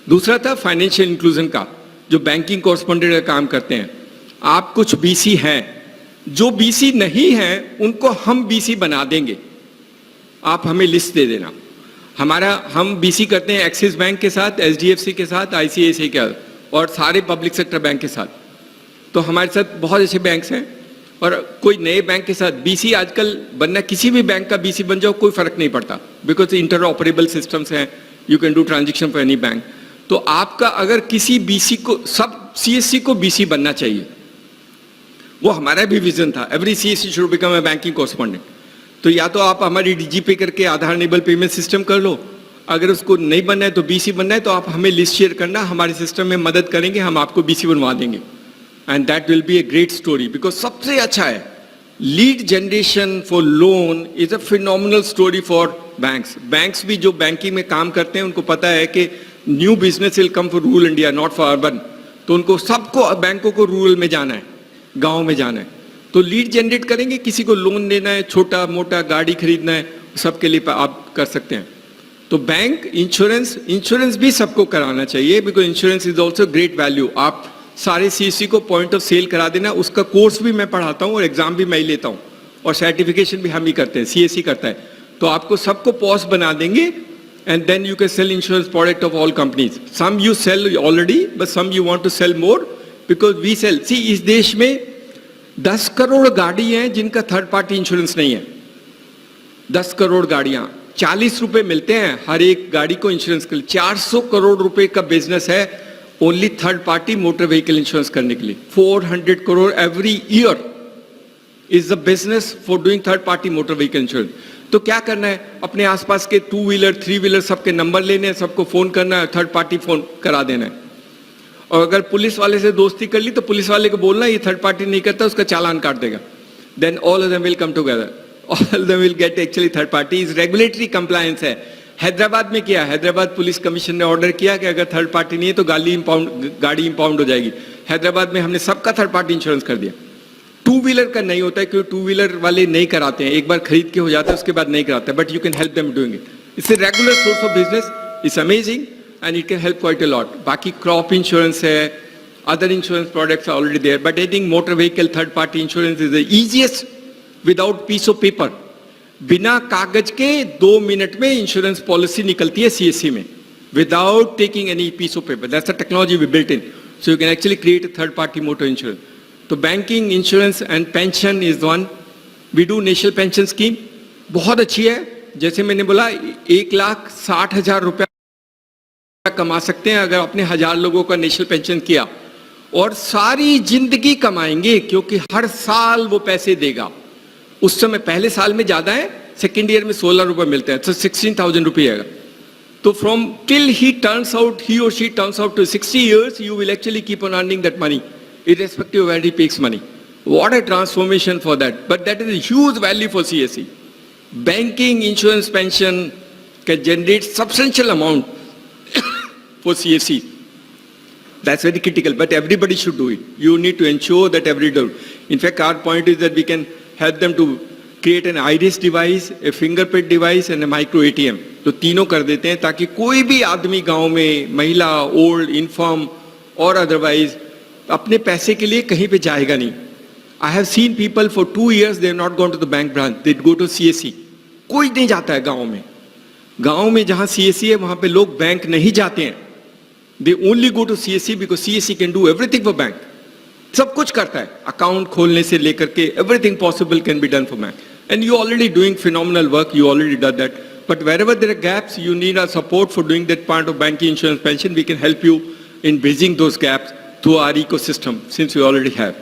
दूसरा था financial inclusion का, जो बैंकिंग कॉरेस्पॉन्डेंट का काम करते हैं। आप कुछ बीसी हैं, जो बीसी नहीं हैं उनको हम बीसी बना देंगे, आप हमें लिस्ट दे देना। हम बीसी करते हैं एक्सिस बैंक के साथ, एचडीएफसी के साथ, आईसीआईसीआई के साथ और सारे पब्लिक सेक्टर बैंक के साथ। तो हमारे साथ बहुत अच्छे बैंक्स हैं और कोई नए बैंक के साथ बीसी आजकल बनना, किसी भी बैंक का बीसी बन जाओ कोई फर्क नहीं पड़ता, बिकॉज इंटरऑपरेबल सिस्टम्स हैं, you can do transaction for any bank. तो आपका अगर किसी बीसी को, सब सीएससी को बीसी बनना चाहिए, वो हमारा भी विजन था, every CSC should become a banking correspondent. तो या तो आप हमारी डीजीपे करके आधार इनेबल पेमेंट सिस्टम कर लो, अगर उसको नहीं बनना है तो बीसी बनना है तो आप हमें लिस्ट शेयर करना, हमारे सिस्टम में मदद करेंगे, हम आपको बीसी बनवा देंगे। And that will be a great story, because सबसे अच्छा है lead generation for loan is a phenomenal story for banks. Banks भी जो बैंकिंग में काम करते हैं उनको पता है कि new business will come for rural India, not for urban. तो उनको सबको, बैंकों को रूरल में जाना है, गांव में जाना है, तो लीड जनरेट करेंगे। किसी को लोन लेना है, छोटा मोटा गाड़ी खरीदना है, सबके लिए आप कर सकते हैं। तो बैंक, इंश्योरेंस भी सबको कराना चाहिए, because insurance is also great value. आप सारे सीएससी को पॉइंट ऑफ सेल करा देना, उसका कोर्स भी मैं पढ़ाता हूँ और एग्जाम भी मैं ही लेता हूँ और सर्टिफिकेशन भी हम ही करते हैं, सीएससी करता है। तो आपको सबको पॉस बना देंगे and then you can sell insurance product of all companies. Some you sell already, but some you want to sell more because we sell. See, इस देश में 10 करोड़ गाड़ी हैं जिनका थर्ड पार्टी इंश्योरेंस नहीं है। 10 करोड़ गाड़ियां, 40 रुपए मिलते हैं हर एक गाड़ी को इंश्योरेंस के लिए। 400 करोड़ रुपए का बिजनेस है only third party motor vehicle insurance करने के लिए। 400 crore every year is the business for doing third party motor vehicle insurance. तो क्या करना है, अपने आसपास के 2 व्हीलर 3 व्हीलर सबके नंबर लेने हैं, सबको फोन करना है, थर्ड पार्टी फोन करा देना है। और अगर पुलिस वाले से दोस्ती कर ली तो पुलिस वाले को बोलना ये थर्ड पार्टी नहीं करता, उसका चालान काट देगा। Then all of them will come together, all of them will get actually third party. Is regulatory compliance है। हैदराबाद में किया, हैदराबाद पुलिस कमीशन ने ऑर्डर किया कि अगर थर्ड पार्टी नहीं है तो गाड़ी इंपाउंड हो जाएगी। हैदराबाद में हमने सबका थर्ड पार्टी इंश्योरेंस कर दिया। 2 व्हीलर का नहीं होता है क्योंकि 2 व्हीलर वाले नहीं कराते हैं, एक बार खरीद के हो जाता है उसके बाद नहीं कराते, but you can help them doing it. It's a regular source of business, it's amazing and it can help quite a lot. बाकी क्रॉप इंश्योरेंस है, other insurance products are already there, but I think motor vehicle third party insurance is the easiest without piece of paper. बिना कागज के 2 minute में insurance policy निकलती है CSC में, without taking any piece of paper. That's the technology we built in, so you can actually create a third party motor insurance. तो banking, insurance and pension is one. We do national pension scheme, बहुत अच्छी है। जैसे मैंने बोला 1,60,000 रुपया कमा सकते हैं अगर आपने 1000 लोगों का नेशनल पेंशन किया, और सारी जिंदगी कमाएंगे क्योंकि हर साल वो पैसे देगा। उस समय पहले साल में ज्यादा है, सेकेंड ईयर में 16 रुपये मिलते हैं, तो 16,000 रुपये आएगा। तो फ्रॉम टिल ही और she turns out to 60 years, you will actually keep on earning that money, irrespective of where he takes money. What a transformation for that. But that is a huge value for CSE. Banking, insurance, pension can generate substantial amount for CSE. That's very critical, but everybody should do it. You need to ensure that everybody does. In fact, our point is that we can help them to create an iris device, a fingerprint device and a micro ATM. तो तीनों कर देते हैं ताकि कोई भी आदमी गांव में, महिला, ओल्ड, इन्फॉर्म और अदरवाइज अपने पैसे के लिए कहीं पे जाएगा नहीं। I have seen people for 2 years they have not gone to the bank branch, they go to CSC. कोई नहीं जाता है गांव में। गांव में जहां सीएससी है वहां पे लोग बैंक नहीं जाते हैं, they only go to CSC because CSC can do everything for bank. सब कुछ करता है, अकाउंट खोलने से लेकर के everything possible can be done for bank, and you already doing phenomenal work, you already done that. But wherever there are gaps, you need our support for doing that part of banking, insurance, pension. We can help you in bridging those gaps through our ecosystem, since we already have.